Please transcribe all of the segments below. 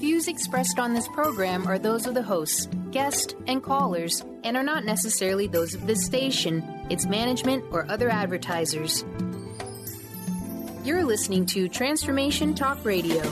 views expressed on this program are those of the hosts, guests, and callers, and are not necessarily those of this station, its management, or other advertisers. You're listening to Transformation Talk Radio.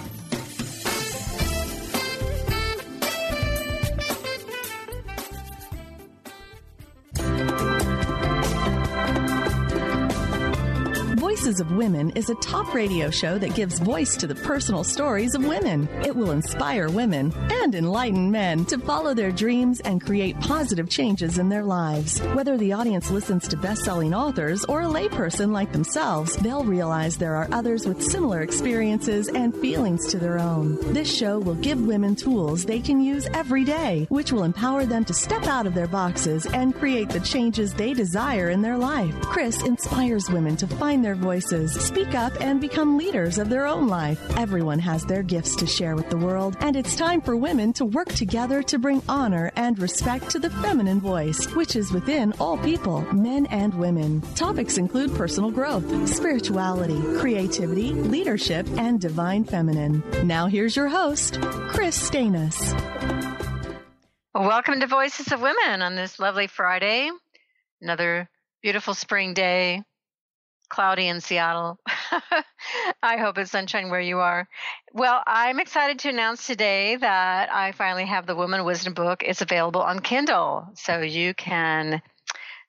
Voices of Women is a talk radio show that gives voice to the personal stories of women. It will inspire women and enlighten men to follow their dreams and create positive changes in their lives. Whether the audience listens to best-selling authors or a layperson like themselves, they'll realize there are others with similar experiences and feelings to their own. This show will give women tools they can use every day, which will empower them to step out of their boxes and create the changes they desire in their life. Kris inspires women to find their voices, speak up, and become leaders of their own life. Everyone has their gifts to share with the world, and it's time for women to work together to bring honor and respect to the feminine voice, which is within all people, men and women. Topics include personal growth, spirituality, creativity, leadership, and divine feminine. Now here's your host, Kris Steinnes. Welcome to Voices of Women on this lovely Friday. Another beautiful spring day. Cloudy in Seattle. I hope it's sunshine where you are. Well, I'm excited to announce today that I finally have the Woman Wisdom book. It's available on Kindle, so you can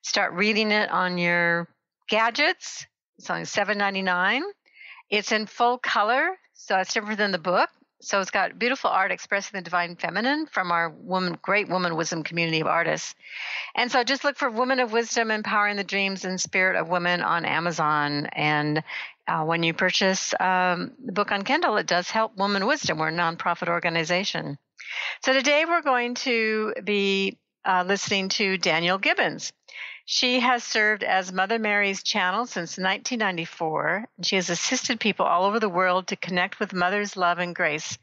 start reading it on your gadgets. It's only $7.99. It's in full color, so it's different than the book. So it's got beautiful art expressing the divine feminine from our great woman wisdom community of artists. And so just look for Woman of Wisdom, Empowering the Dreams and Spirit of Women on Amazon. And when you purchase the book on Kindle, it does help Woman Wisdom. We're a nonprofit organization. So today we're going to be listening to Danielle Gibbons. She has served as Mother Mary's channel since 1994. And she has assisted people all over the world to connect with Mother's love and grace.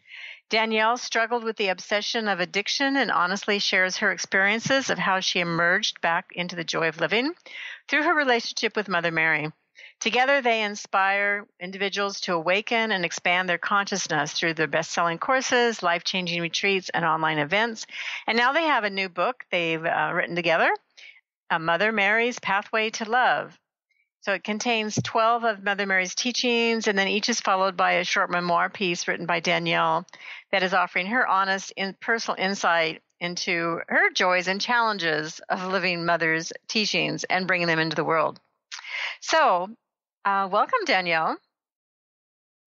Danielle struggled with the obsession of addiction and honestly shares her experiences of how she emerged back into the joy of living through her relationship with Mother Mary. Together, they inspire individuals to awaken and expand their consciousness through their best-selling courses, life-changing retreats, and online events. And now they have a new book they've written together, Mother Mary's Pathway to Love. So it contains 12 of Mother Mary's teachings, and then each is followed by a short memoir piece written by Danielle that is offering her honest and personal insight into her joys and challenges of living Mother's teachings and bringing them into the world. So, welcome, Danielle.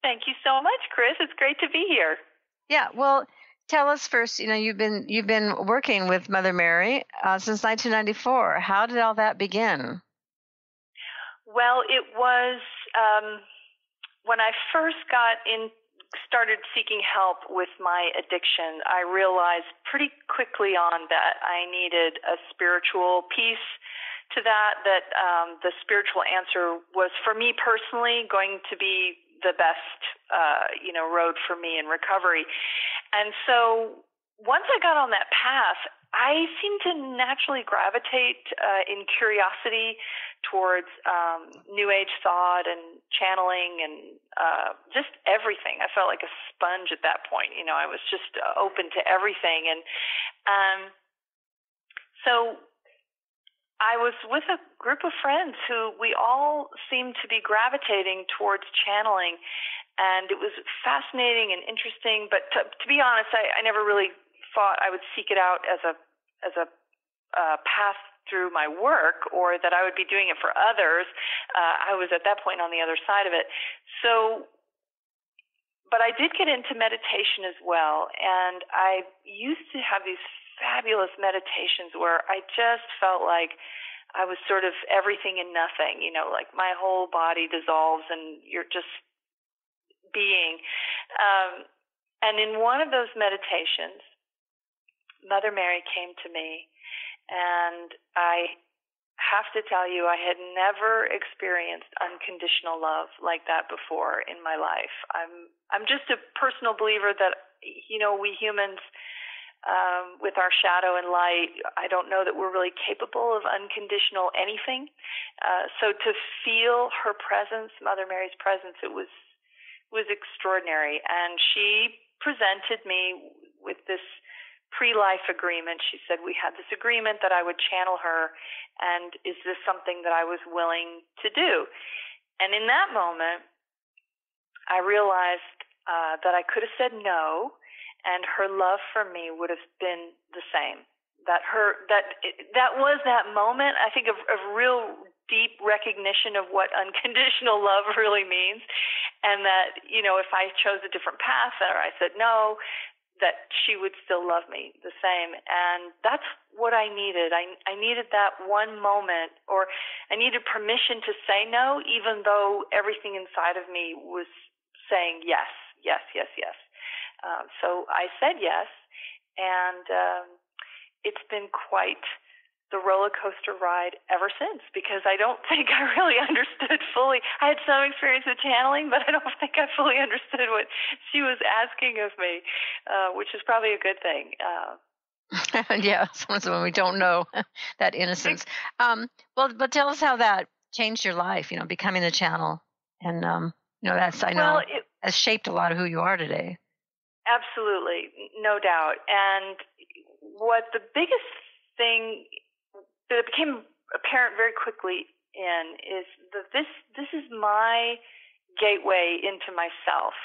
Thank you so much, Kris. It's great to be here. Yeah, well, tell us first, you've been working with Mother Mary since 1994. How did all that begin? Well, it was when I first started seeking help with my addiction, I realized pretty quickly on that I needed a spiritual piece to that the spiritual answer was, for me personally, going to be the best, road for me in recovery. And so once I got on that path, I seemed to naturally gravitate in curiosity towards New Age thought and channeling and just everything. I felt like a sponge at that point. I was just open to everything. And so I was with a group of friends who we all seemed to be gravitating towards channeling. And it was fascinating and interesting. But to be honest, I never really thought I would seek it out as a path through my work, or that I would be doing it for others. I was at that point on the other side of it. So, but I did get into meditation as well, and I used to have these fabulous meditations where I just felt like I was sort of everything and nothing, like my whole body dissolves and you're just being. And in one of those meditations, Mother Mary came to me, and I have to tell you, I had never experienced unconditional love like that before in my life. I'm just a personal believer that, we humans, with our shadow and light, I don't know that we're really capable of unconditional anything. So to feel her presence, Mother Mary's presence, it was extraordinary. And she presented me with this pre-life agreement. She said we had this agreement that I would channel her, and is this something that I was willing to do? And in that moment, I realized that I could have said no, and her love for me would have been the same. That was that moment, I think, of real deep recognition of what unconditional love really means, and that, if I chose a different path or I said no, that she would still love me the same. And that's what I needed. I needed that one moment, or I needed permission to say no, even though everything inside of me was saying yes, yes, yes, yes. So I said yes, and it's been quite the roller coaster ride ever since, because I don't think I really understood fully. I had some experience with channeling, but I don't think I fully understood what she was asking of me, which is probably a good thing. Yeah, sometimes when we don't know, that innocence. But tell us how that changed your life, becoming a channel. And, has shaped a lot of who you are today. Absolutely, no doubt. And what the biggest thing that became apparent very quickly is that this is my gateway into myself,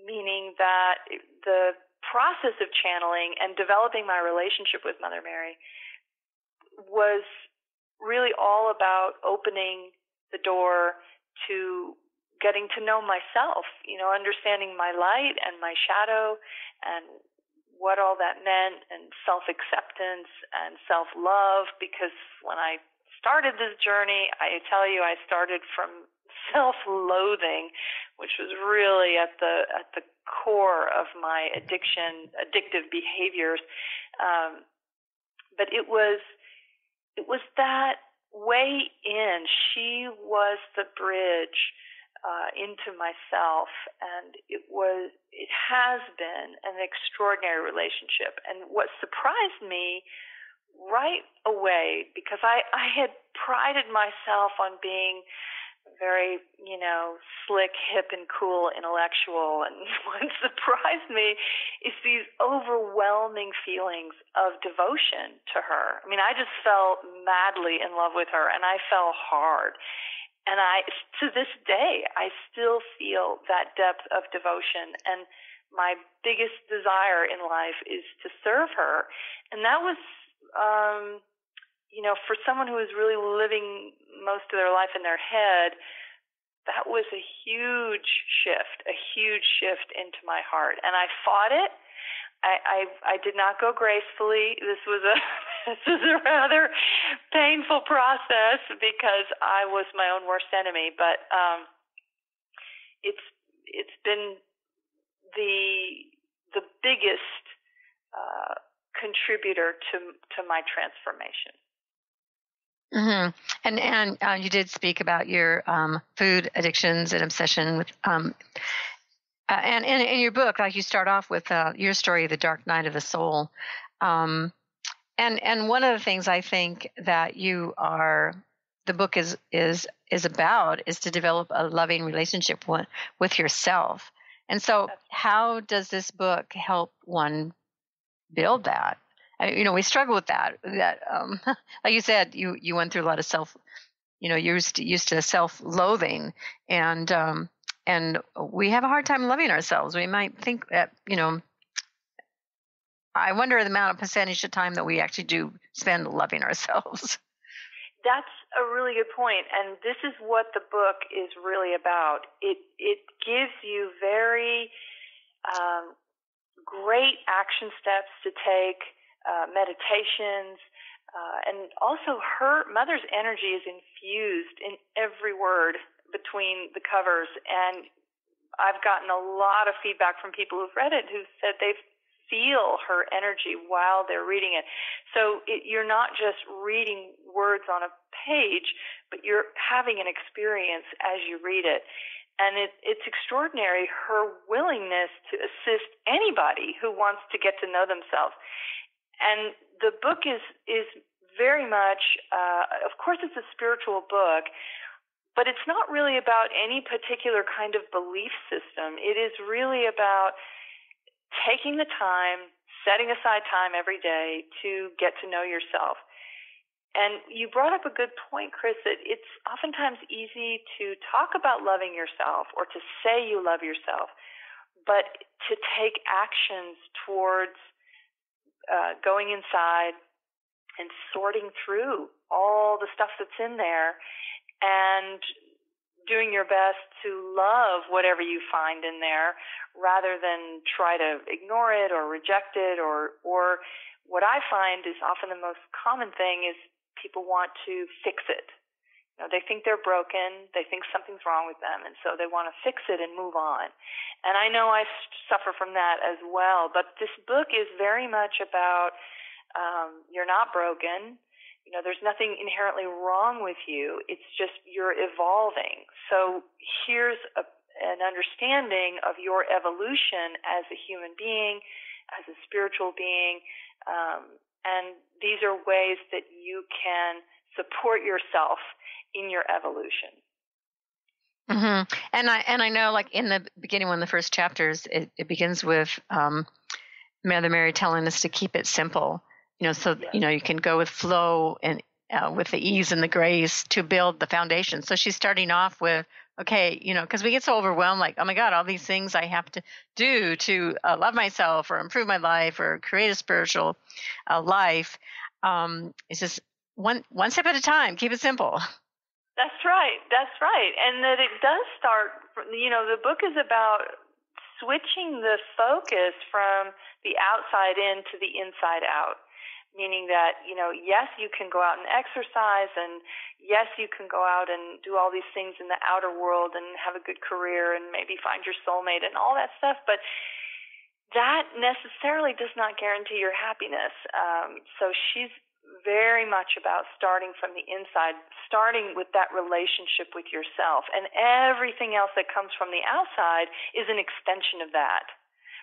meaning that the process of channeling and developing my relationship with Mother Mary was really all about opening the door to getting to know myself, understanding my light and my shadow and what all that meant, and self-acceptance and self-love, because when I started this journey, I tell you, I started from self-loathing, which was really at the core of my addictive behaviors. But it was that way in. She was the bridge into myself, and it has been an extraordinary relationship. And what surprised me right away, because I had prided myself on being very, slick, hip, and cool intellectual, and what surprised me is these overwhelming feelings of devotion to her. I mean, I just fell madly in love with her, and I fell hard. And to this day, I still feel that depth of devotion. And my biggest desire in life is to serve her. And that was, for someone who is really living most of their life in their head, that was a huge shift into my heart. And I fought it. I did not go gracefully. This was a rather painful process, because I was my own worst enemy. But it's been the biggest contributor to my transformation. Mm-hmm. And you did speak about your food addictions and obsession with. And in your book, like, you start off with your story, The Dark Night of the Soul. And one of the things I think that the book is about is to develop a loving relationship with yourself. And so how does this book help one build that? We struggle with that, like you said, you went through a lot of used to self-loathing, and we have a hard time loving ourselves. We might think that, I wonder the amount of percentage of time that we actually do spend loving ourselves. That's a really good point. And this is what the book is really about. It gives you very great action steps to take, meditations, and also her Mother's energy is infused in every word between the covers. And I've gotten a lot of feedback from people who've read it who said they feel her energy while they're reading it. So you're not just reading words on a page, but you're having an experience as you read it. And it's extraordinary, her willingness to assist anybody who wants to get to know themselves. And the book is very much, of course it's a spiritual book, but it's not really about any particular kind of belief system. It is really about taking the time, setting aside time every day to get to know yourself. And you brought up a good point, Kris, that it's oftentimes easy to talk about loving yourself or to say you love yourself, but to take actions towards going inside and sorting through all the stuff that's in there and doing your best to love whatever you find in there rather than try to ignore it or reject it or what I find is often the most common thing is people want to fix it. You know, they think they're broken, they think something's wrong with them, and so they want to fix it and move on. And I know I suffer from that as well, but this book is very much about you're not broken. You know, there's nothing inherently wrong with you. It's just you're evolving. So here's an understanding of your evolution as a human being, as a spiritual being, and these are ways that you can support yourself in your evolution. Mm-hmm. And I know, like in the beginning, one of the first chapters, it begins with Mother Mary telling us to keep it simple. You know, so you know you can go with flow and with the ease and the grace to build the foundation. So she's starting off with, okay, you know, because we get so overwhelmed, like, oh my God, all these things I have to do to love myself or improve my life or create a spiritual life. It's just one step at a time. Keep it simple. That's right. That's right. And that it does start, you know, the book is about switching the focus from the outside in to the inside out. Meaning that, you know, yes, you can go out and exercise, and yes, you can go out and do all these things in the outer world and have a good career and maybe find your soulmate and all that stuff, but that necessarily does not guarantee your happiness. So she's very much about starting from the inside, starting with that relationship with yourself, and everything else that comes from the outside is an extension of that,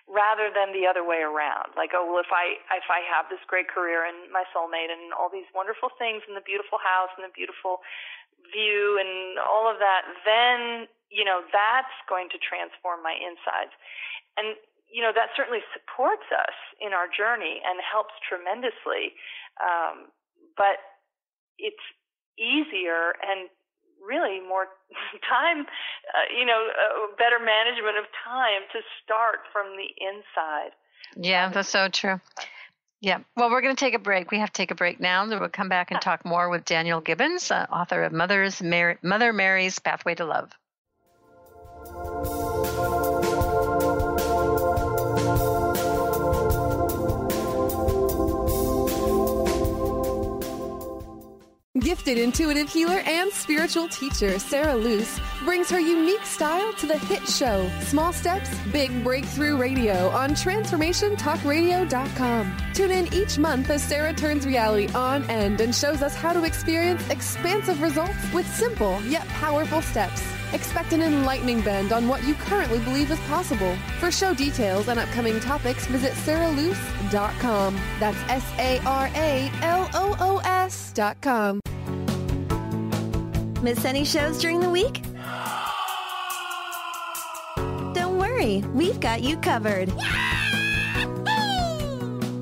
rather than the other way around. Like, oh, well, if I have this great career and my soulmate and all these wonderful things and the beautiful house and the beautiful view and all of that, then, you know, that's going to transform my insides. And, you know, that certainly supports us in our journey and helps tremendously. But it's easier and really more time, better management of time to start from the inside. Yeah, that's so true. Yeah. Well, we're going to take a break. We have to take a break now. Then we'll come back and talk more with Danielle Gibbons, author of Mother Mary's Pathway to Love. Gifted intuitive healer and spiritual teacher Sarah Luce brings her unique style to the hit show Small Steps, Big Breakthrough Radio on TransformationTalkRadio.com. Tune in each month as Sarah turns reality on end and shows us how to experience expansive results with simple yet powerful steps. Expect an enlightening bend on what you currently believe is possible. For show details and upcoming topics, visit sarahluce.com. That's SARALOOS.com. Miss any shows during the week? Don't worry, we've got you covered.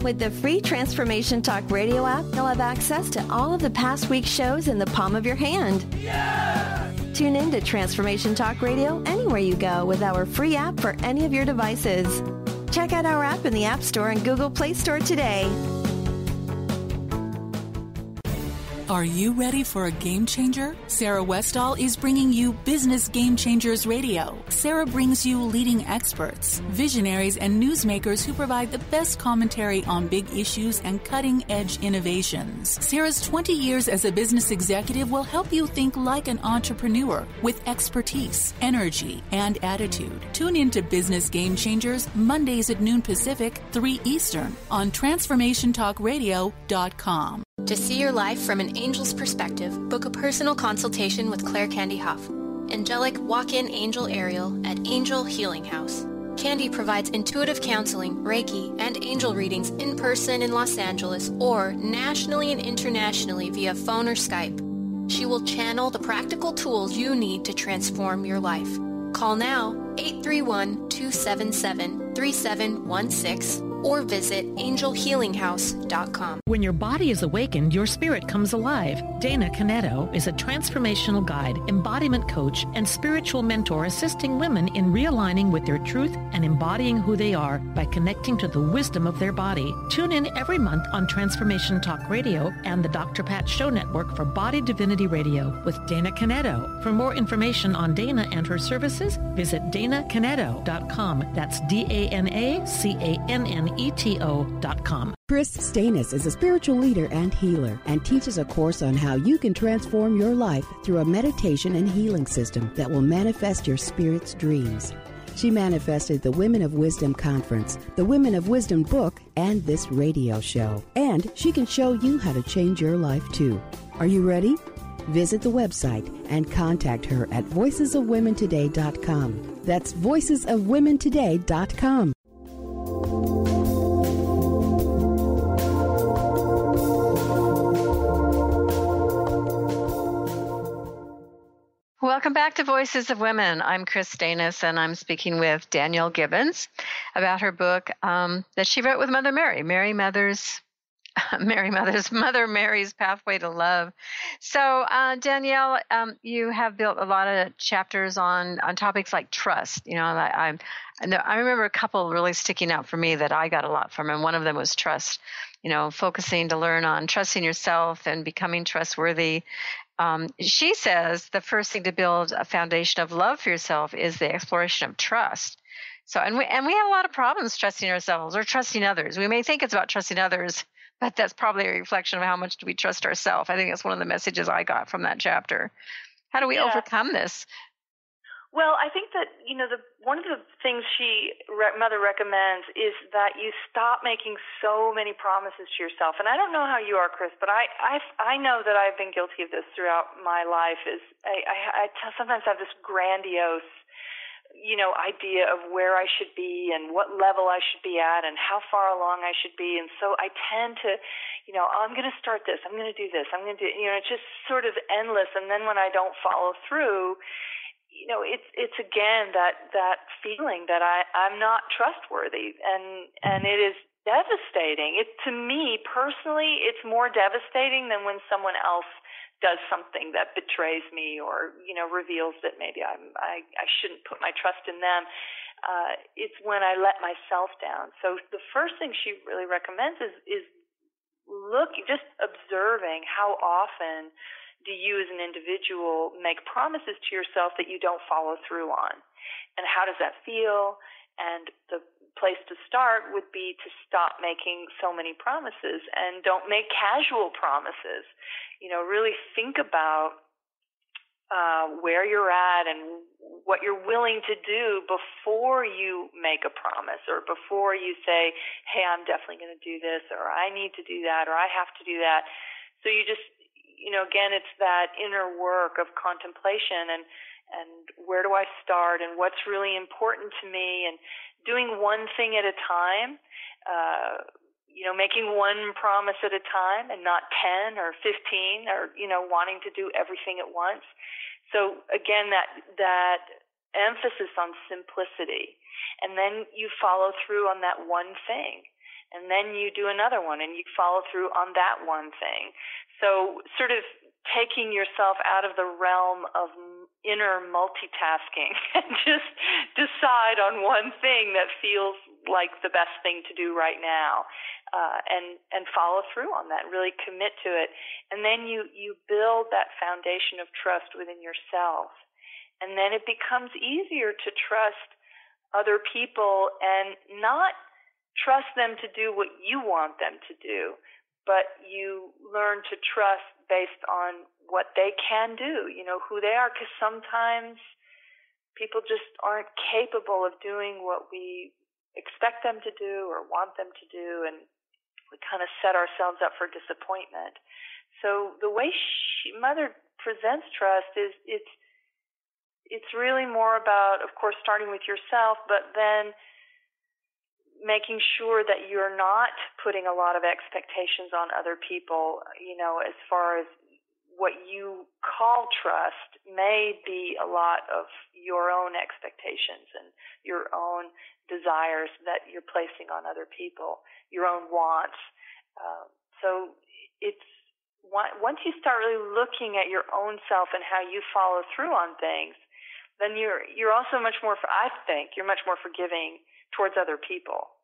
With the free Transformation Talk Radio app, you'll have access to all of the past week's shows in the palm of your hand. Tune in to Transformation Talk Radio anywhere you go with our free app for any of your devices. Check out our app in the App Store and Google Play Store today. Are you ready for a game changer? Sarah Westall is bringing you Business Game Changers Radio. Sarah brings you leading experts, visionaries, and newsmakers who provide the best commentary on big issues and cutting-edge innovations. Sarah's 20 years as a business executive will help you think like an entrepreneur with expertise, energy, and attitude. Tune in to Business Game Changers Mondays at noon Pacific, 3 Eastern on TransformationTalkRadio.com. To see your life from an angel's perspective, book a personal consultation with Claire Candy Huff, angelic walk-in angel Ariel at Angel Healing House. Candy provides intuitive counseling, Reiki, and angel readings in person in Los Angeles or nationally and internationally via phone or Skype. She will channel the practical tools you need to transform your life. Call now, 831-277 888-888-3716 or visit angelhealinghouse.com. When your body is awakened, your spirit comes alive. Dana Canetto is a transformational guide, embodiment coach, and spiritual mentor assisting women in realigning with their truth and embodying who they are by connecting to the wisdom of their body. Tune in every month on Transformation Talk Radio and the Dr. Pat Show Network for Body Divinity Radio with Dana Canetto. For more information on Dana and her services, visit danacanetto.com. That's DANACANNETO.com. Kris Steinnes is a spiritual leader and healer and teaches a course on how you can transform your life through a meditation and healing system that will manifest your spirit's dreams. She manifested the Women of Wisdom Conference, the Women of Wisdom book, and this radio show. And she can show you how to change your life too. Are you ready? Visit the website and contact her at voicesofwomentoday.com. That's voicesofwomentoday.com. Welcome back to Voices of Women. I'm Kris Steinnes, and I'm speaking with Danielle Gibbons about her book that she wrote with Mother Mary, Mother Mary's Pathway to Love. So, Danielle, you have built a lot of chapters on topics like trust. You know, I remember a couple really sticking out for me that I got a lot from, and one of them was trust. You know, focusing to learn on trusting yourself and becoming trustworthy. She says the first thing to build a foundation of love for yourself is the exploration of trust. So, and we have a lot of problems trusting ourselves or trusting others. We may think it's about trusting others, but that's probably a reflection of how much do we trust ourselves. I think that's one of the messages I got from that chapter. How do we overcome this? Well, I think that, you know, one of the things Mother recommends is that you stop making so many promises to yourself. And I don't know how you are, Kris, but I know that I've been guilty of this throughout my life. I sometimes have this grandiose, you know, idea of where I should be and what level I should be at and how far along I should be. And so I tend to, you know, I'm going to start this, I'm going to do this, I'm going to do, you know, it's just sort of endless. And then when I don't follow through, you know, it's again that feeling that I'm not trustworthy, and it is devastating. To me personally, it's more devastating than when someone else does something that betrays me or, you know, reveals that maybe I shouldn't put my trust in them. It's when I let myself down. So the first thing she really recommends is just observing how often do you as an individual make promises to yourself that you don't follow through on? And how does that feel? And the place to start would be to stop making so many promises and don't make casual promises. You know, really think about where you're at and what you're willing to do before you make a promise or before you say, hey, I'm definitely going to do this, or I need to do that, or I have to do that. So you just, you know, again, it's that inner work of contemplation and where do I start and what's really important to me, and doing one thing at a time, you know, making one promise at a time and not 10 or 15 or, you know, wanting to do everything at once. So again, that emphasis on simplicity, and then you follow through on that one thing. And then you do another one, and you follow through on that one thing. So sort of taking yourself out of the realm of inner multitasking and just decide on one thing that feels like the best thing to do right now, and follow through on that, really commit to it. And then you build that foundation of trust within yourself. And then it becomes easier to trust other people and not trust them to do what you want them to do, but you learn to trust based on what they can do, you know, who they are, because sometimes people just aren't capable of doing what we expect them to do or want them to do, and we kind of set ourselves up for disappointment. So the way Mother presents trust is it's really more about, of course, starting with yourself, but then making sure that you're not putting a lot of expectations on other people, you know, as far as what you call trust may be a lot of your own expectations and your own desires that you're placing on other people, your own wants. So it's once you start really looking at your own self and how you follow through on things, then you're also much more, I think, you're much more forgiving towards other people.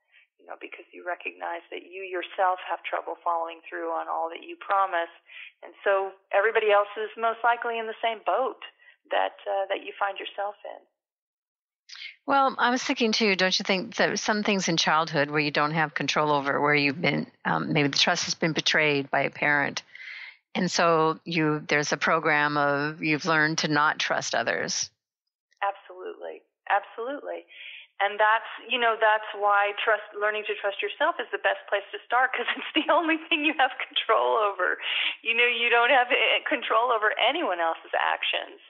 Because you recognize that you yourself have trouble following through on all that you promise, and so everybody else is most likely in the same boat that you find yourself in. Well, I was thinking too, don't you think that some things in childhood where you don't have control over, where you've been, maybe the trust has been betrayed by a parent, and so there's a program of you've learned to not trust others. Absolutely. And that's why learning to trust yourself is the best place to start, because it's the only thing you have control over. You don't have control over anyone else's actions.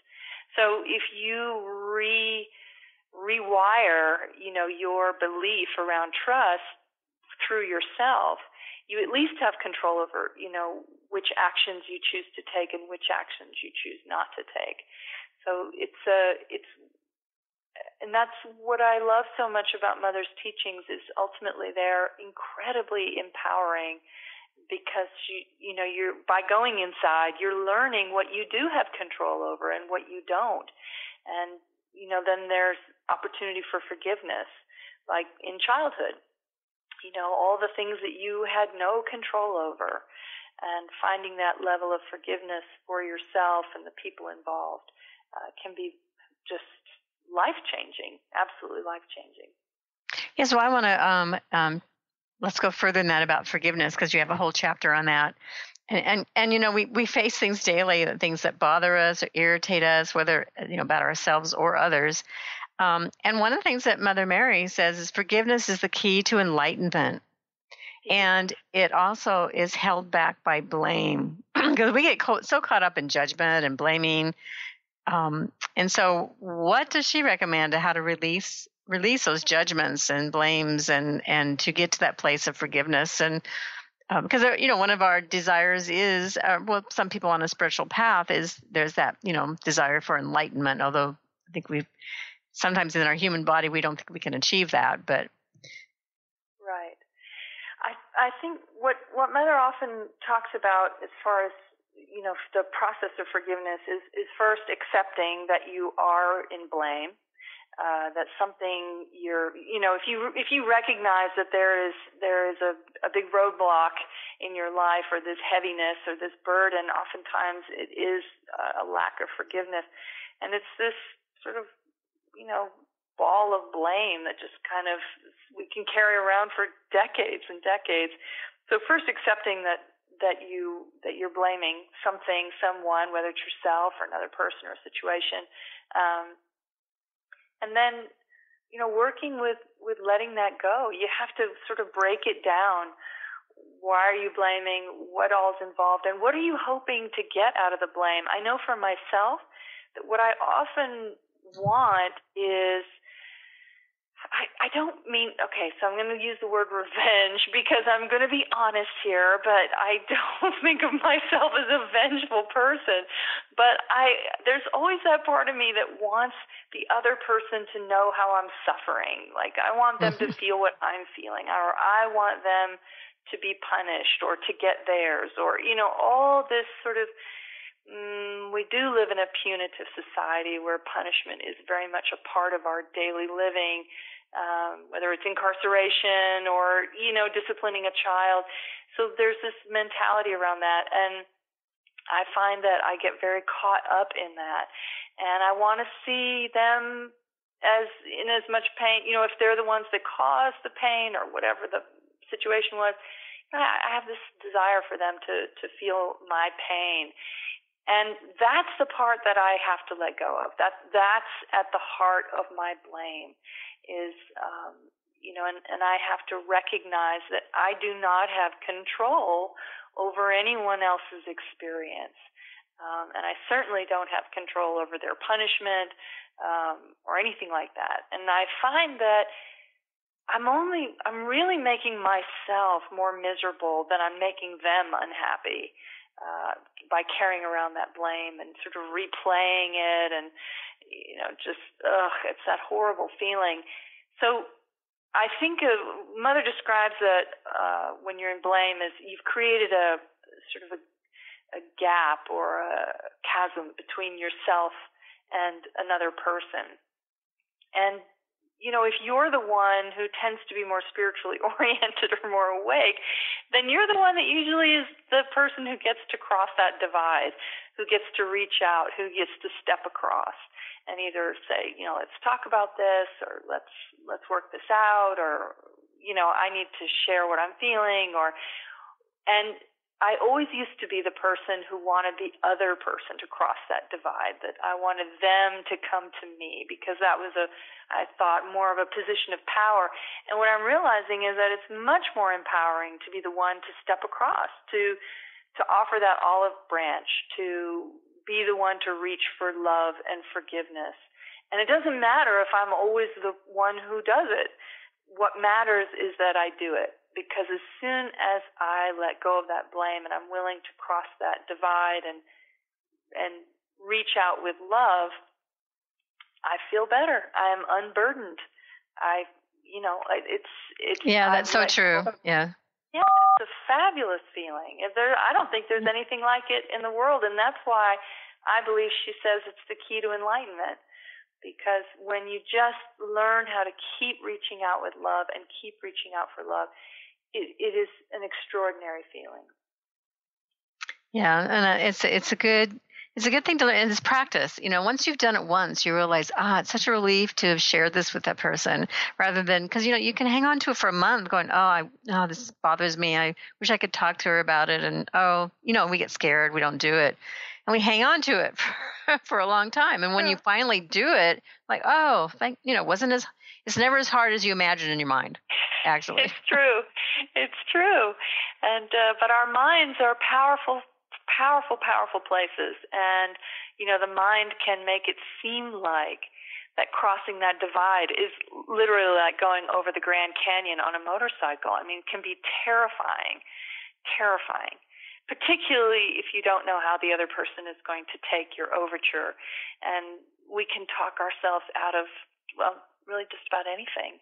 So if you rewire, your belief around trust through yourself, you at least have control over, which actions you choose to take and which actions you choose not to take. So and that's what I love so much about Mother's teachings, is ultimately they're incredibly empowering, because you're by going inside, you're learning what you do have control over and what you don't. And then there's opportunity for forgiveness, like in childhood. All the things that you had no control over, and finding that level of forgiveness for yourself and the people involved can be just life-changing, absolutely life-changing. Yeah, so I want to let's go further than that about forgiveness, because you have a whole chapter on that. And we face things daily, things that bother us or irritate us, whether about ourselves or others. And one of the things that Mother Mary says is forgiveness is the key to enlightenment. And it also is held back by blame, because we get so caught up in judgment and blaming. And so what does she recommend to how to release those judgments and blames and to get to that place of forgiveness? And because, one of our desires is, some people on a spiritual path there's that, desire for enlightenment, although I think sometimes in our human body, we don't think we can achieve that, but. Right. I think what Mother often talks about as far as the process of forgiveness is first accepting that you are in blame, that something if you recognize that there is a big roadblock in your life, or this heaviness or this burden, oftentimes it is a lack of forgiveness, and it's this sort of ball of blame that just kind of we can carry around for decades and decades. So first accepting that you're blaming something, someone, whether it's yourself or another person or a situation, and then working with letting that go. You have to sort of break it down. Why are you blaming? What all is involved, and what are you hoping to get out of the blame? I know for myself that what I often want is, I don't mean, okay, so I'm going to use the word revenge, because I'm going to be honest here, but I don't think of myself as a vengeful person. But there's always that part of me that wants the other person to know how I'm suffering. Like, I want them to feel what I'm feeling, or I want them to be punished or to get theirs, or, all this sort of, we do live in a punitive society where punishment is very much a part of our daily living, whether it's incarceration or, disciplining a child. So there's this mentality around that. And I find that I get very caught up in that. And I want to see them in as much pain, if they're the ones that caused the pain or whatever the situation was. I have this desire for them to feel my pain. And that's the part that I have to let go of. That's at the heart of my blame is, and I have to recognize that I do not have control over anyone else's experience. And I certainly don't have control over their punishment or anything like that. And I find that I'm really making myself more miserable than I'm making them unhappy. by carrying around that blame and sort of replaying it, and just it's that horrible feeling. So I think Mother describes that when you're in blame as you've created a sort of a gap or a chasm between yourself and another person. And if you're the one who tends to be more spiritually oriented or more awake, then you're the one that usually is the person who gets to cross that divide, who gets to reach out, who gets to step across and either say, let's talk about this, or let's work this out, or, I need to share what I'm feeling, and I always used to be the person who wanted the other person to cross that divide, that I wanted them to come to me, because that was I thought, more of a position of power. And what I'm realizing is that it's much more empowering to be the one to step across, to offer that olive branch, to be the one to reach for love and forgiveness. And it doesn't matter if I'm always the one who does it. What matters is that I do it. Because as soon as I let go of that blame and I'm willing to cross that divide and reach out with love, I feel better. I am unburdened. That's so true. Yeah. Yeah, it's a fabulous feeling. I don't think there's anything like it in the world, and that's why I believe she says it's the key to enlightenment. Because when you just learn how to keep reaching out with love and keep reaching out for love, it is an extraordinary feeling. Yeah, and it's a good thing to learn. And it's practice. Once you've done it once, you realize, it's such a relief to have shared this with that person, rather than, because you can hang on to it for a month, going, this bothers me. I wish I could talk to her about it, and we get scared, we don't do it, and we hang on to it for a long time. And when you finally do it, like, it's never as hard as you imagine in your mind. Actually, it's true. And but our minds are powerful places, and the mind can make it seem like that crossing that divide is literally like going over the Grand Canyon on a motorcycle. I mean, it can be terrifying, particularly if you don't know how the other person is going to take your overture. And we can talk ourselves out of, really just about anything.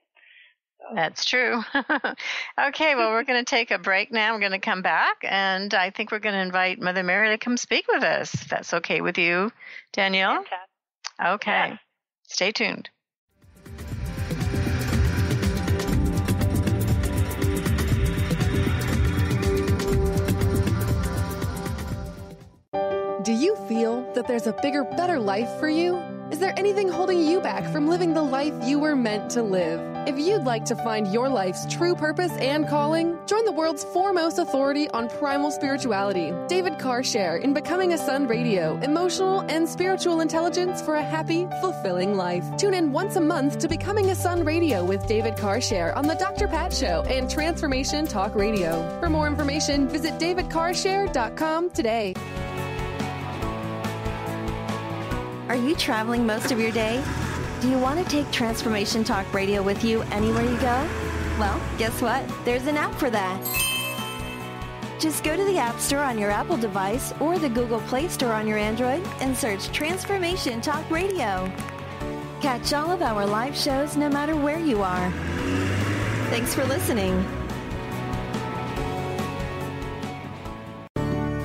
That's true. Okay, well, we're going to take a break now. We're going to come back, and I think we're going to invite Mother Mary to come speak with us, if that's okay with you, Danielle. Okay. Yeah. Stay tuned. Do you feel that there's a bigger, better life for you? Is there anything holding you back from living the life you were meant to live? If you'd like to find your life's true purpose and calling, join the world's foremost authority on primal spirituality, David Carshare, in Becoming a Son Radio, emotional and spiritual intelligence for a happy, fulfilling life. Tune in once a month to Becoming a Son Radio with David Carshare on The Dr. Pat Show and Transformation Talk Radio. For more information, visit davidcarshare.com today. Are you traveling most of your day? Do you want to take Transformation Talk Radio with you anywhere you go? Well, guess what? There's an app for that. Just go to the App Store on your Apple device or the Google Play Store on your Android and search Transformation Talk Radio. Catch all of our live shows no matter where you are. Thanks for listening.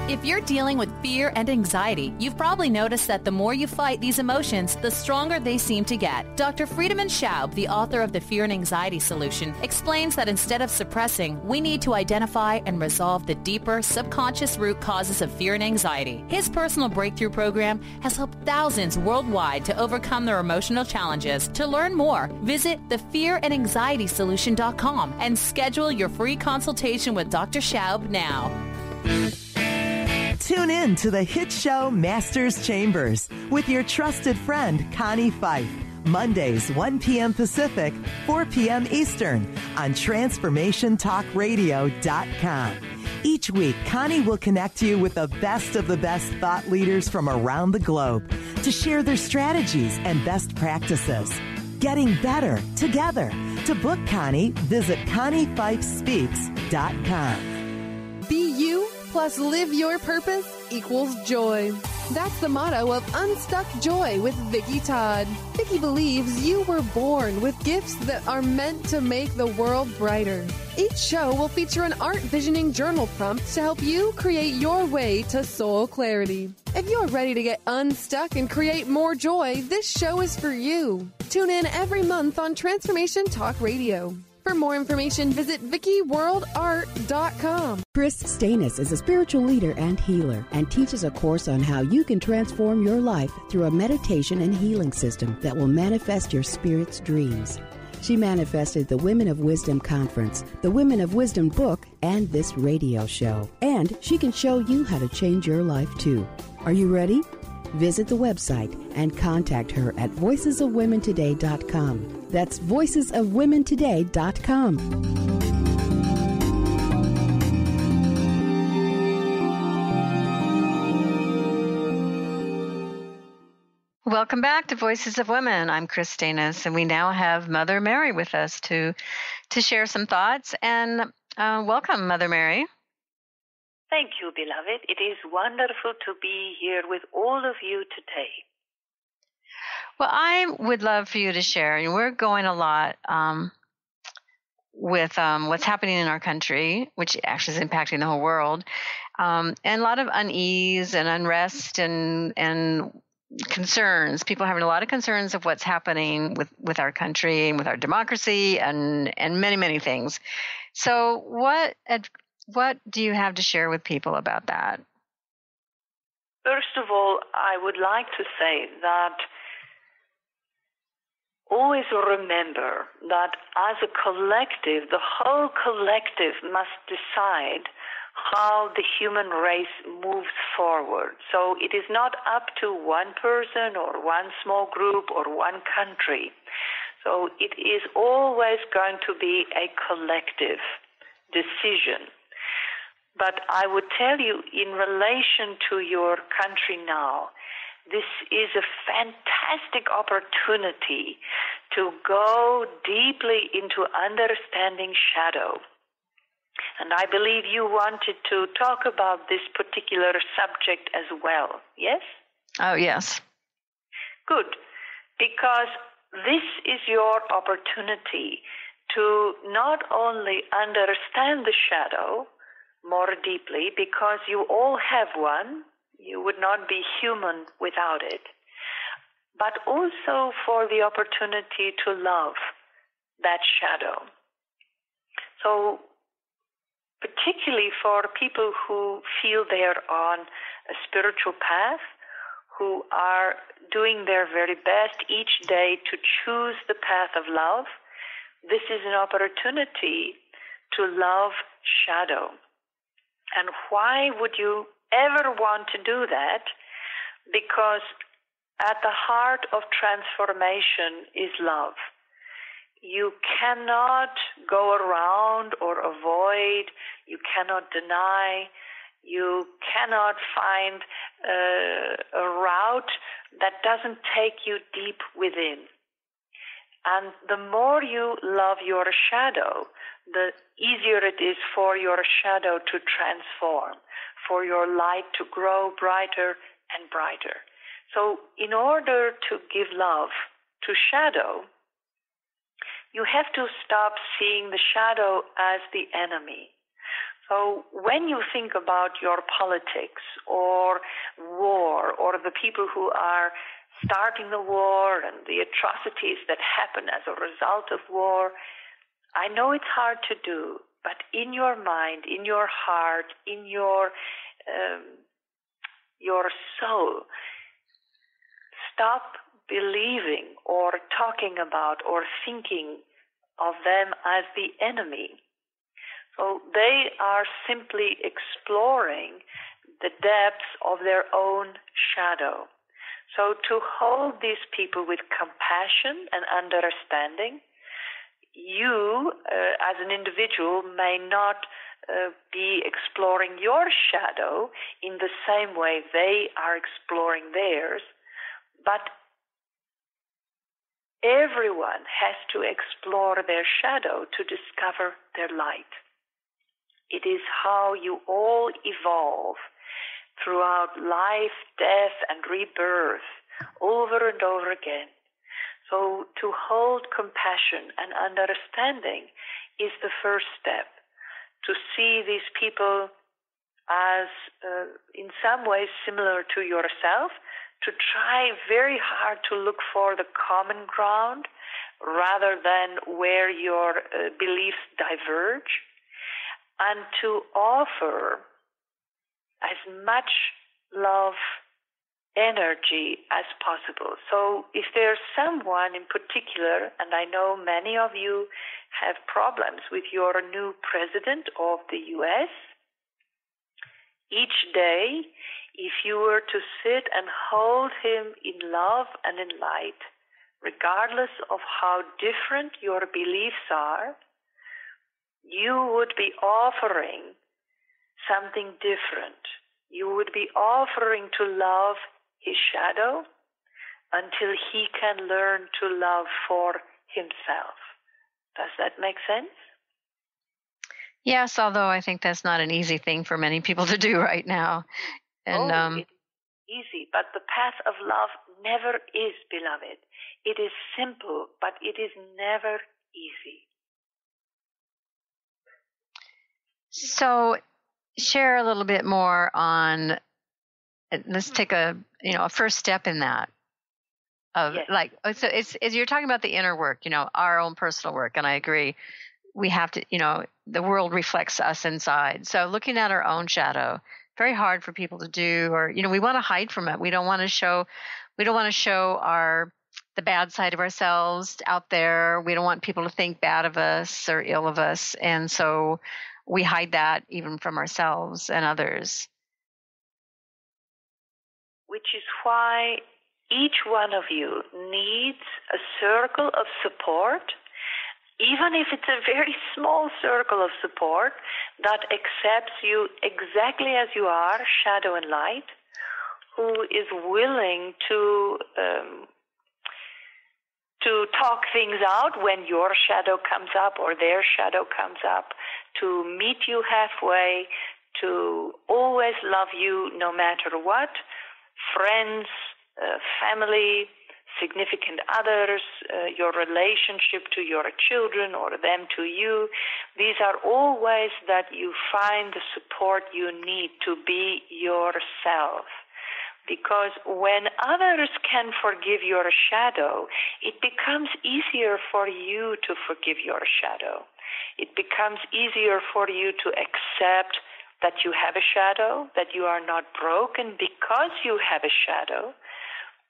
If you're dealing with fear and anxiety, you've probably noticed that the more you fight these emotions, the stronger they seem to get. Dr. Friedemann Schaub, the author of The Fear and Anxiety Solution, explains that instead of suppressing, we need to identify and resolve the deeper, subconscious root causes of fear and anxiety. His personal breakthrough program has helped thousands worldwide to overcome their emotional challenges. To learn more, visit thefearandanxietysolution.com and schedule your free consultation with Dr. Schaub now. Tune in to the hit show Masters Chambers with your trusted friend Connie Fife. Mondays, 1 p.m. Pacific, 4 p.m. Eastern on TransformationTalkRadio.com. Each week, Connie will connect you with the best of the best thought leaders from around the globe to share their strategies and best practices. Getting better together. To book Connie, visit ConnieFifeSpeaks.com. Be you. plus live your purpose equals joy. That's the motto of Unstuck Joy with Vicki Todd. Vicki believes you were born with gifts that are meant to make the world brighter. Each show will feature an art visioning journal prompt to help you create your way to soul clarity. If you're ready to get unstuck and create more joy, this show is for you. Tune in every month on Transformation Talk Radio. For more information, visit VickiWorldArt.com. Kris Steinnes is a spiritual leader and healer and teaches a course on how you can transform your life through a meditation and healing system that will manifest your spirit's dreams. She manifested the Women of Wisdom Conference, the Women of Wisdom book, and this radio show. And she can show you how to change your life too. Are you ready? Visit the website and contact her at voicesofwomentoday.com. That's voicesofwomentoday.com. Welcome back to Voices of Women. I'm Kris Steinnes, and we now have Mother Mary with us to share some thoughts. And welcome, Mother Mary. Thank you, beloved. It is wonderful to be here with all of you today. Well, I would love for you to share, and we're going a lot with what's happening in our country, which actually is impacting the whole world, and a lot of unease and unrest and concerns. People are having a lot of concerns of what's happening with our country and with our democracy and many, many things. So what do you have to share with people about that? First of all, I would like to say that always remember that as a collective, the whole collective must decide how the human race moves forward. So it is not up to one person or one small group or one country. So it is always going to be a collective decision. But I would tell you, in relation to your country now, this is a fantastic opportunity to go deeply into understanding shadow. And I believe you wanted to talk about this particular subject as well, yes? Oh, yes. Good, because this is your opportunity to not only understand the shadow more deeply, because you all have one, you would not be human without it, but also for the opportunity to love that shadow. So, particularly for people who feel they are on a spiritual path, who are doing their very best each day to choose the path of love, this is an opportunity to love shadow. And why would you ever want to do that? Because at the heart of transformation is love. You cannot go around or avoid, you cannot deny, you cannot find a route that doesn't take you deep within. And the more you love your shadow, the easier it is for your shadow to transform, for your light to grow brighter and brighter. So in order to give love to shadow, you have to stop seeing the shadow as the enemy. So when you think about your politics or war or the people who are starting the war and the atrocities that happen as a result of war, I know it's hard to do, but in your mind, in your heart, in your soul, stop believing or talking about or thinking of them as the enemy. So they are simply exploring the depths of their own shadow. So to hold these people with compassion and understanding, you, as an individual, may not be exploring your shadow in the same way they are exploring theirs, but everyone has to explore their shadow to discover their light. It is how you all evolve throughout life, death, and rebirth over and over again. So to hold compassion and understanding is the first step. To see these people as in some ways similar to yourself, to try very hard to look for the common ground rather than where your beliefs diverge, and to offer as much love energy as possible. So if there's someone in particular, and I know many of you have problems with your new president of the U.S., each day, if you were to sit and hold him in love and in light, regardless of how different your beliefs are, you would be offering something different. You would be offering to love his shadow until he can learn to love for himself. Does that make sense? Yes, although I think that's not an easy thing for many people to do right now. And it's easy, but the path of love never is, beloved. It is simple, but it is never easy. So share a little bit more on, let's take a first step in that. Yes. So it's you're talking about the inner work, our own personal work, and I agree. We have to, the world reflects us inside. So looking at our own shadow, very hard for people to do, or, we want to hide from it. We don't want to show the bad side of ourselves out there. We don't want people to think bad of us or ill of us. And so we hide that even from ourselves and others. Which is why each one of you needs a circle of support, even if it's a very small circle of support that accepts you exactly as you are, shadow and light, who is willing to talk things out when your shadow comes up or their shadow comes up, to meet you halfway, to always love you no matter what, friends, family, significant others, your relationship to your children or them to you. These are all ways that you find the support you need to be yourself. Because when others can forgive your shadow, it becomes easier for you to forgive your shadow. It becomes easier for you to accept that you have a shadow, that you are not broken because you have a shadow.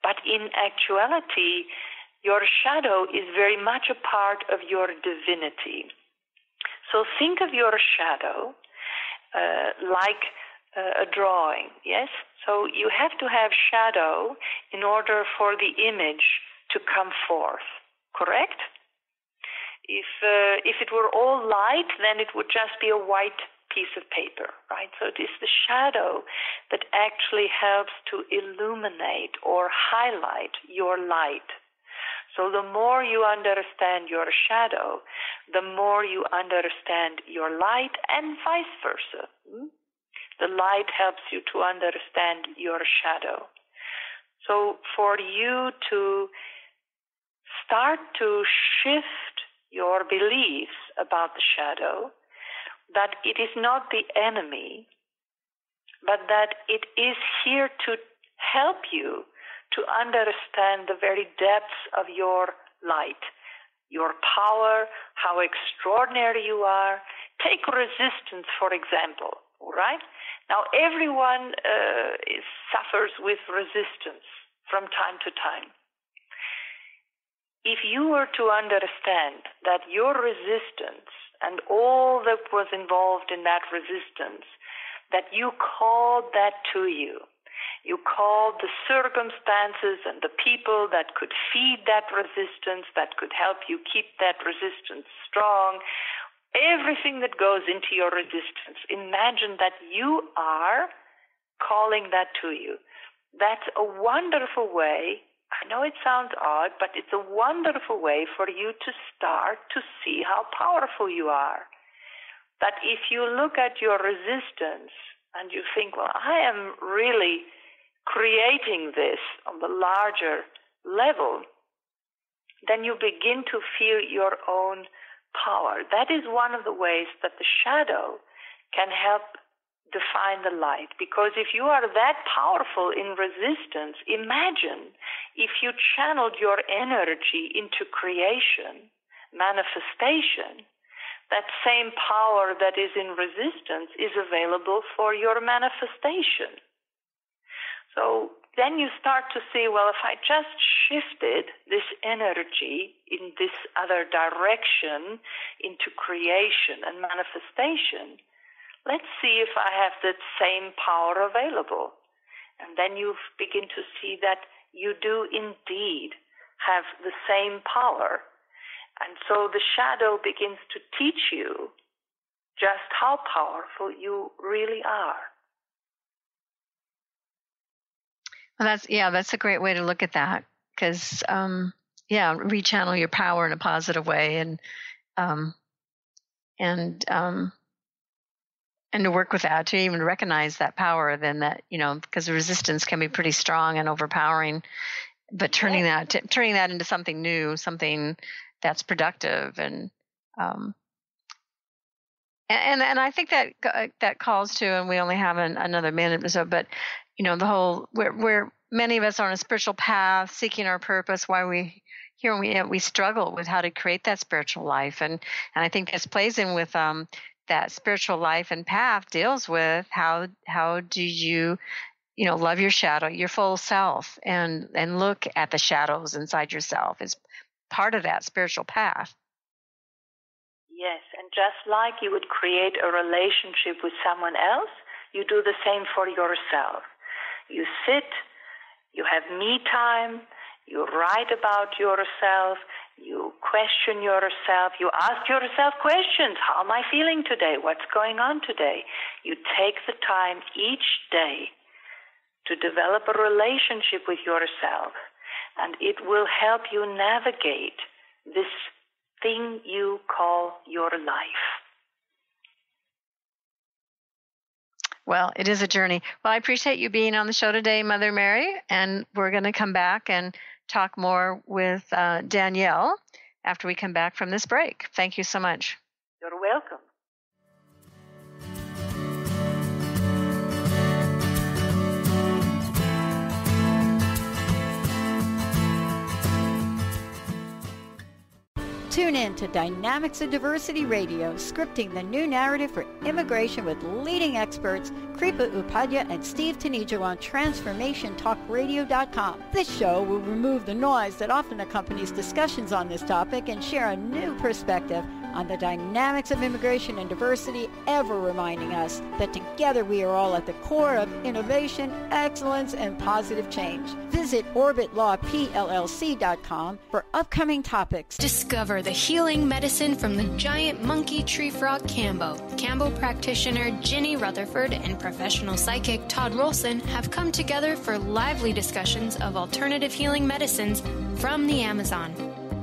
But in actuality, your shadow is very much a part of your divinity. So think of your shadow like a drawing, yes? So you have to have shadow in order for the image to come forth, correct? If it were all light, then it would just be a white piece of paper, right? So it is the shadow that actually helps to illuminate or highlight your light. So the more you understand your shadow, the more you understand your light, and vice versa. The light helps you to understand your shadow. So for you to start to shift your beliefs about the shadow, that it is not the enemy, but that it is here to help you to understand the very depths of your light, your power, how extraordinary you are. Take resistance, for example, all right? Now, everyone suffers with resistance from time to time. If you were to understand that your resistance and all that was involved in that resistance, that you called that to you. You called the circumstances and the people that could feed that resistance, that could help you keep that resistance strong, everything that goes into your resistance. Imagine that you are calling that to you. That's a wonderful way. I know it sounds odd, but it's a wonderful way for you to start to see how powerful you are. But if you look at your resistance and you think, well, I am really creating this on the larger level, then you begin to feel your own power. That is one of the ways that the shadow can help define the light. Because if you are that powerful in resistance, imagine if you channeled your energy into creation, manifestation, that same power that is in resistance is available for your manifestation. So then you start to see, well, if I just shifted this energy in this other direction into creation and manifestation, let's see if I have that same power available. And then you begin to see that you do indeed have the same power. And so the shadow begins to teach you just how powerful you really are. Well, that's a great way to look at that, because rechannel your power in a positive way, and to work with that, to even recognize that power, then that, because the resistance can be pretty strong and overpowering, but turning that into something new, something that's productive, and I think that calls to, and we only have another minute or so, but the whole where many of us are on a spiritual path, seeking our purpose, why we struggle with how to create that spiritual life, and I think this plays in with that spiritual life and path deals with how do you love your shadow, your full self, and look at the shadows inside yourself as part of that spiritual path. Yes, and just like you would create a relationship with someone else, you do the same for yourself. You sit, you have me time, you write about yourself, you question yourself, you ask yourself questions. How am I feeling today? What's going on today? You take the time each day to develop a relationship with yourself, and it will help you navigate this thing you call your life. Well, it is a journey. Well, I appreciate you being on the show today, Mother Mary, and we're going to come back and talk more with Danielle after we come back from this break. Thank you so much. You're welcome. Tune in to Dynamics of Diversity Radio, scripting the new narrative for immigration with leading experts Kripa Upadhyaya and Steve Tanijo on TransformationTalkRadio.com. This show will remove the noise that often accompanies discussions on this topic and share a new perspective on the dynamics of immigration and diversity, ever reminding us that together we are all at the core of innovation, excellence, and positive change. Visit OrbitLawPLLC.com for upcoming topics. Discover the healing medicine from the giant monkey tree frog Cambo. Cambo practitioner Ginny Rutherford and professional psychic Todd Rolson have come together for lively discussions of alternative healing medicines from the Amazon.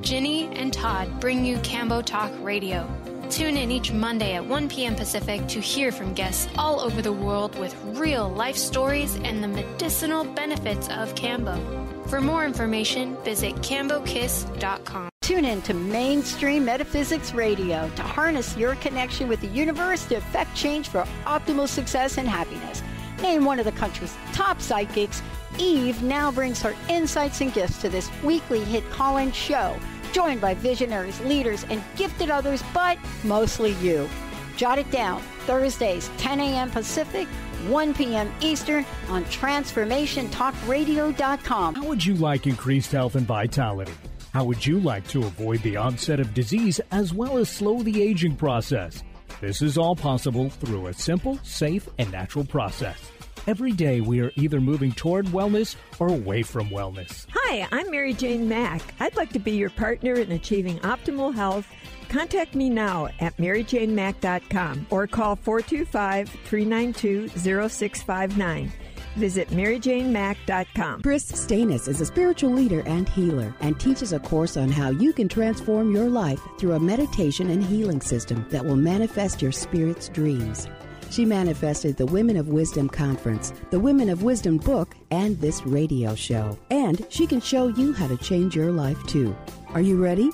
Ginny and Todd bring you Cambo Talk Radio. Tune in each Monday at 1 p.m. Pacific to hear from guests all over the world with real life stories and the medicinal benefits of Cambo. For more information, visit cambokiss.com. Tune in to Mainstream Metaphysics Radio to harness your connection with the universe to effect change for optimal success and happiness. Named one of the country's top psychics, Eve now brings her insights and gifts to this weekly hit call-in show, joined by visionaries, leaders, and gifted others, but mostly you. Jot it down, Thursdays, 10 a.m. Pacific, 1 p.m. Eastern on TransformationTalkRadio.com. How would you like increased health and vitality? How would you like to avoid the onset of disease as well as slow the aging process? This is all possible through a simple, safe, and natural process. Every day we are either moving toward wellness or away from wellness. Hi, I'm Mary Jane Mack. I'd like to be your partner in achieving optimal health. Contact me now at maryjanemack.com or call 425-392-0659. Visit MaryJaneMack.com. Kris Steinnes is a spiritual leader and healer and teaches a course on how you can transform your life through a meditation and healing system that will manifest your spirit's dreams. She manifested the Women of Wisdom Conference, the Women of Wisdom book, and this radio show. And she can show you how to change your life too. Are you ready?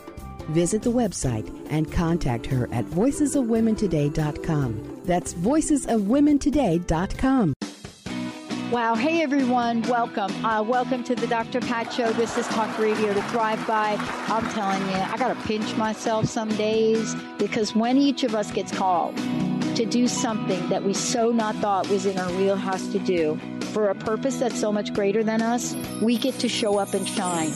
Visit the website and contact her at voicesofwomentoday.com. That's voicesofwomentoday.com. Wow. Hey, everyone. Welcome. Welcome to the Dr. Pat Show. This is Talk Radio to Thrive By. I'm telling you, I got to pinch myself some days because when each of us gets called to do something that we so not thought was in our wheelhouse to do for a purpose that's so much greater than us, we get to show up and shine.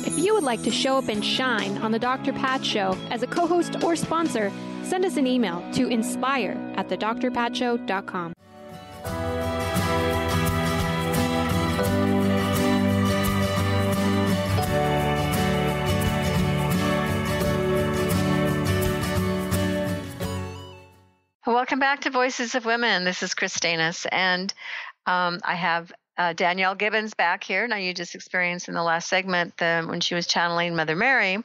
If you would like to show up and shine on the Dr. Pat Show as a co-host or sponsor, send us an email to inspire@thedrpatshow.com. Welcome back to Voices of Women. This is Kris Steinnes, and I have Danielle Gibbons back here. Now, you just experienced in the last segment when she was channeling Mother Mary.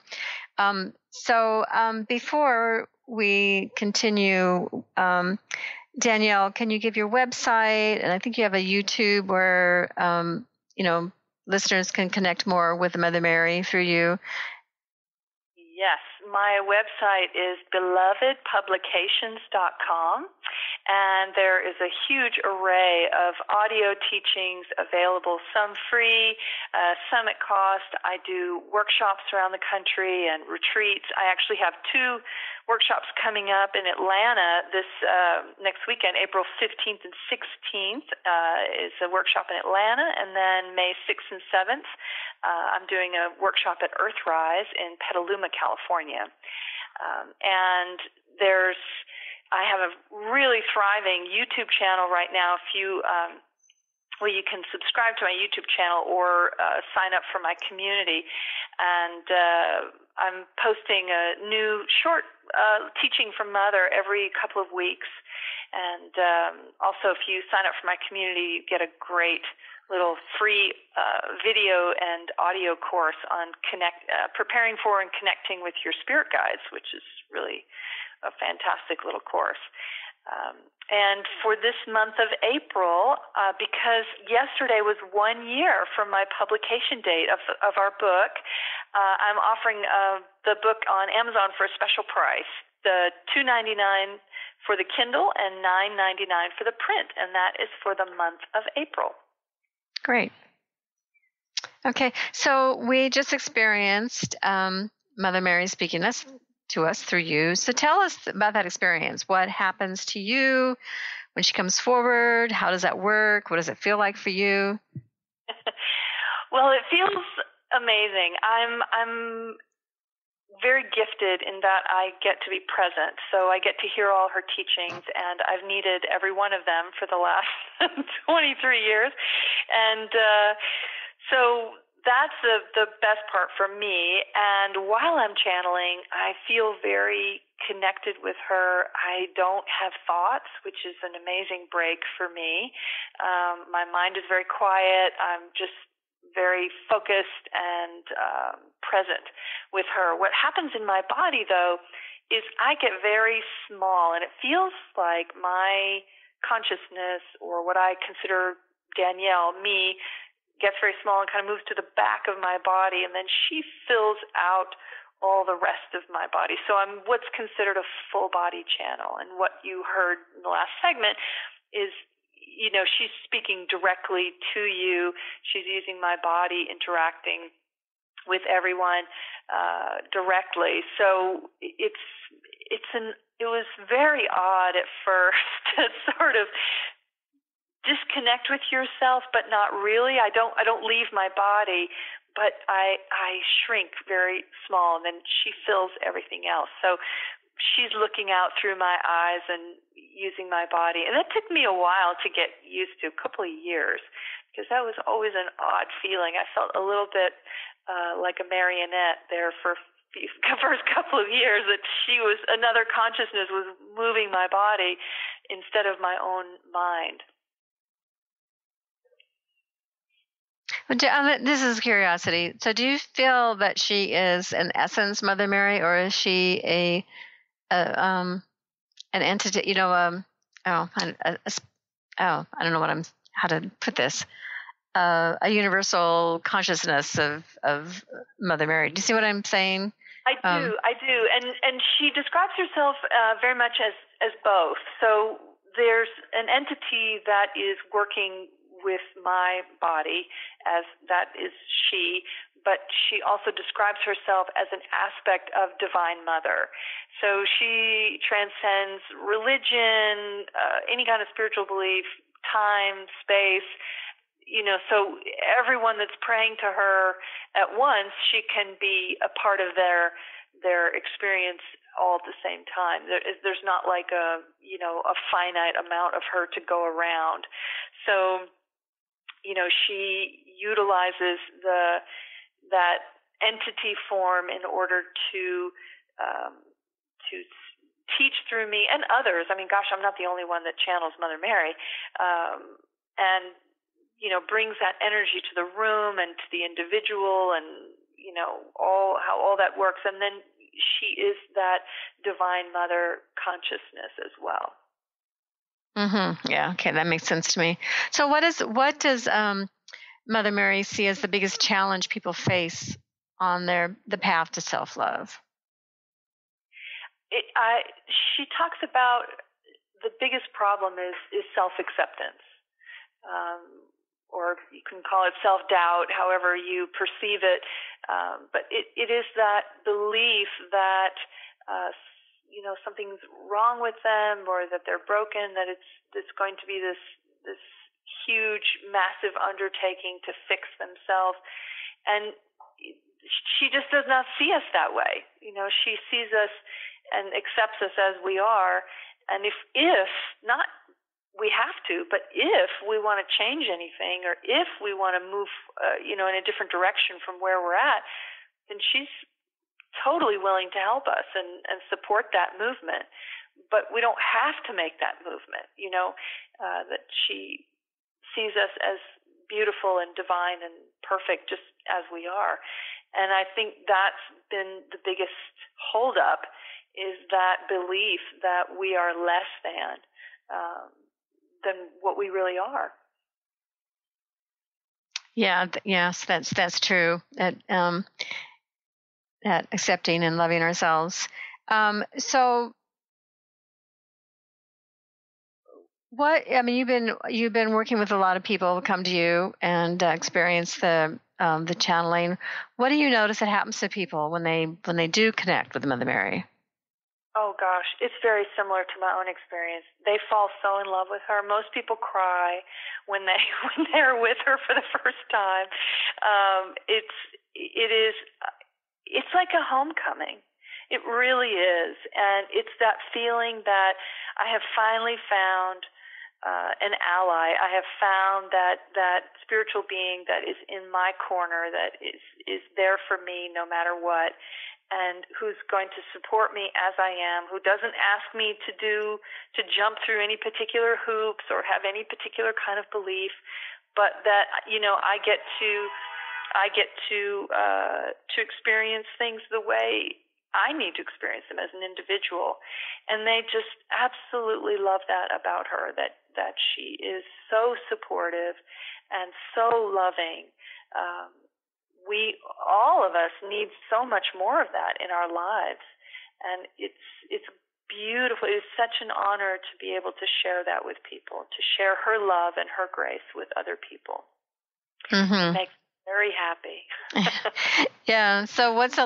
Before we continue, Danielle, can you give your website? And I think you have a YouTube where listeners can connect more with Mother Mary through you. Yes, my website is belovedpublications.com, and there is a huge array of audio teachings available, some free, some at cost. I do workshops around the country and retreats. I actually have 2 workshops coming up in Atlanta this next weekend. April 15th and 16th is a workshop in Atlanta, and then May 6th and 7th. I'm doing a workshop at Earthrise in Petaluma, California. And I have a really thriving YouTube channel right now. If you can subscribe to my YouTube channel or sign up for my community. And I'm posting a new short teaching from Mother every couple of weeks. And also, if you sign up for my community, you get a great little free video and audio course on preparing for and connecting with your spirit guides, which is really a fantastic little course. And for this month of April, because yesterday was 1 year from my publication date of our book, I'm offering the book on Amazon for a special price, the $2.99 for the Kindle and $9.99 for the print, and that is for the month of April. Great. Okay, so we just experienced Mother Mary speaking to us through you. So tell us about that experience. What happens to you when she comes forward? How does that work? What does it feel like for you? Well, it feels amazing. I'm very gifted in that I get to be present. So I get to hear all her teachings, and I've needed every one of them for the last 23 years. And so that's the best part for me. And while I'm channeling, I feel very connected with her. I don't have thoughts, which is an amazing break for me. My mind is very quiet. I'm just very focused and present with her. What happens in my body, though, is I get very small, and it feels like my consciousness, or what I consider Danielle, me, gets very small and kind of moves to the back of my body, and then she fills out all the rest of my body. So I'm what's considered a full body channel. And what you heard in the last segment is, she's speaking directly to you. She's using my body, interacting with everyone directly. So it was very odd at first to sort of disconnect with yourself, but not really. I don't leave my body, but I shrink very small, and then she fills everything else. So she's looking out through my eyes and using my body. And that took me a while to get used to, a couple of years, because that was always an odd feeling. I felt a little bit like a marionette there for the first couple of years, that another consciousness was moving my body instead of my own mind. But this is curiosity. So do you feel that she is, in essence, Mother Mary, or is she an entity, I don't know how to put this, a universal consciousness of Mother Mary. Do you see what I'm saying? I do. And she describes herself very much as both. So there's an entity that is working with my body, as that is she, but she also describes herself as an aspect of Divine Mother. So she transcends religion, any kind of spiritual belief, time, space. So everyone that's praying to her at once, she can be a part of their experience all at the same time. There's not like a finite amount of her to go around. So, she utilizes that entity form in order to teach through me and others. I mean, gosh, I'm not the only one that channels Mother Mary, and brings that energy to the room and to the individual, and how all that works. And then she is that Divine Mother consciousness as well. Mm-hmm. Yeah. Okay, that makes sense to me. So, what does Mother Mary see as the biggest challenge people face on the path to self-love? She talks about the biggest problem is self-acceptance, or you can call it self-doubt, however you perceive it. But it is that belief that something's wrong with them, or that they're broken, that it's going to be this huge, massive undertaking to fix themselves. And she just does not see us that way. She sees us and accepts us as we are. And if not, we have to, but if we want to change anything, or if we want to move, in a different direction from where we're at, then she's totally willing to help us and support that movement. But we don't have to make that movement, that she sees us as beautiful and divine and perfect just as we are. And I think that's been the biggest holdup, is that belief that we are less than what we really are. Yeah, yes, that's true. That accepting and loving ourselves. So, you've been working with a lot of people who come to you and experience the channeling. What do you notice that happens to people when they do connect with Mother Mary? Oh gosh, it's very similar to my own experience. They fall so in love with her. Most people cry when they're with her for the first time. It's like a homecoming. It really is, and it's that feeling that I have finally found an ally. I have found that spiritual being that is in my corner, that is there for me no matter what, and who's going to support me as I am, who doesn't ask me to jump through any particular hoops or have any particular kind of belief, but that I get to experience things the way I need to experience them as an individual. And they just absolutely love that about her, that she is so supportive and so loving. All of us need so much more of that in our lives. And it's beautiful. It's such an honor to be able to share that with people, to share her love and her grace with other people. Mm-hmm. It makes me very happy. Yeah. So what's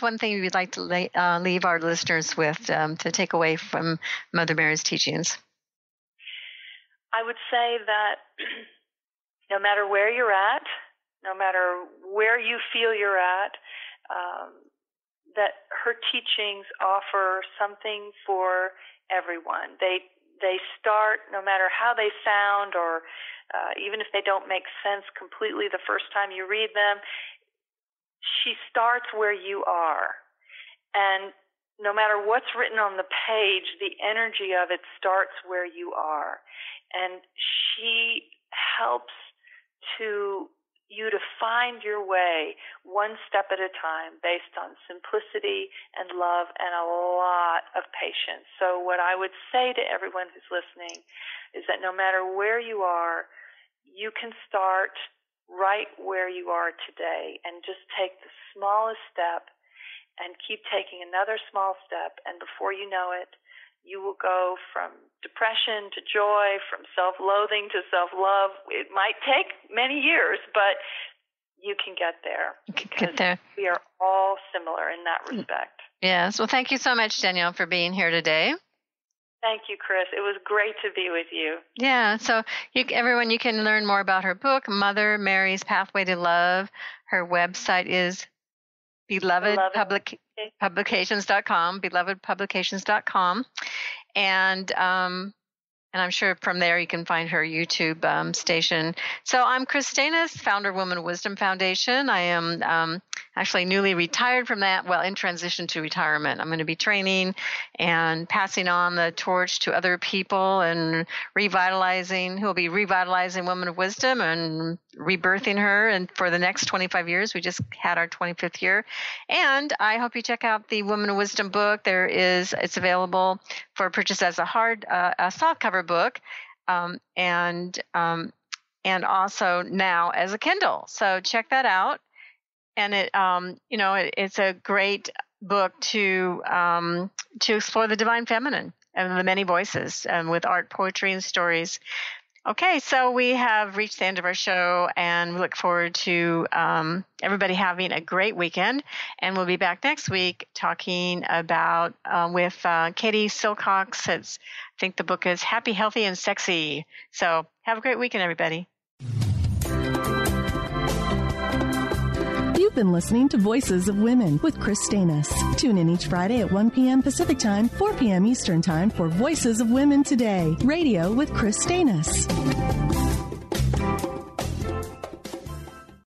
one thing you'd like to leave our listeners with to take away from Mother Mary's teachings? I would say that no matter where you're at, no matter where you feel you're at, that her teachings offer something for everyone. They start, no matter how they sound, or even if they don't make sense completely the first time you read them, she starts where you are. And no matter what's written on the page, the energy of it starts where you are. And she helps to you to find your way one step at a time based on simplicity and love and a lot of patience. So what I would say to everyone who's listening is that no matter where you are, you can start right where you are today and just take the smallest step and keep taking another small step, and before you know it, you will go from depression to joy, from self-loathing to self-love. It might take many years, but you can get there. Get there. We are all similar in that respect. Yes. Well, thank you so much, Danielle, for being here today. Thank you, Kris. It was great to be with you. Yeah. So everyone, you can learn more about her book, Mother Mary's Pathway to Love. Her website is belovedpublications.com. And I'm sure from there you can find her YouTube station. So I'm Kris Steinnes, founder of Women of Wisdom Foundation. I am actually newly retired from that, in transition to retirement. I'm going to be training and passing on the torch to other people and who will be revitalizing Women of Wisdom and rebirthing her. And for the next 25 years, we just had our 25th year. And I hope you check out the Women of Wisdom book. It's available for purchase as a softcover book, and also now as a Kindle. So check that out. And it's a great book to explore the divine feminine and the many voices, with art, poetry, and stories. Okay, so we have reached the end of our show, and we look forward to everybody having a great weekend. And we'll be back next week talking about with Katie Silcox. I think the book is Happy, Healthy, and Sexy. So have a great weekend, everybody. You've been listening to Voices of Women with Kris Steinnes. Tune in each Friday at 1 p.m. Pacific Time, 4 p.m. Eastern Time for Voices of Women Today, radio with Kris Steinnes.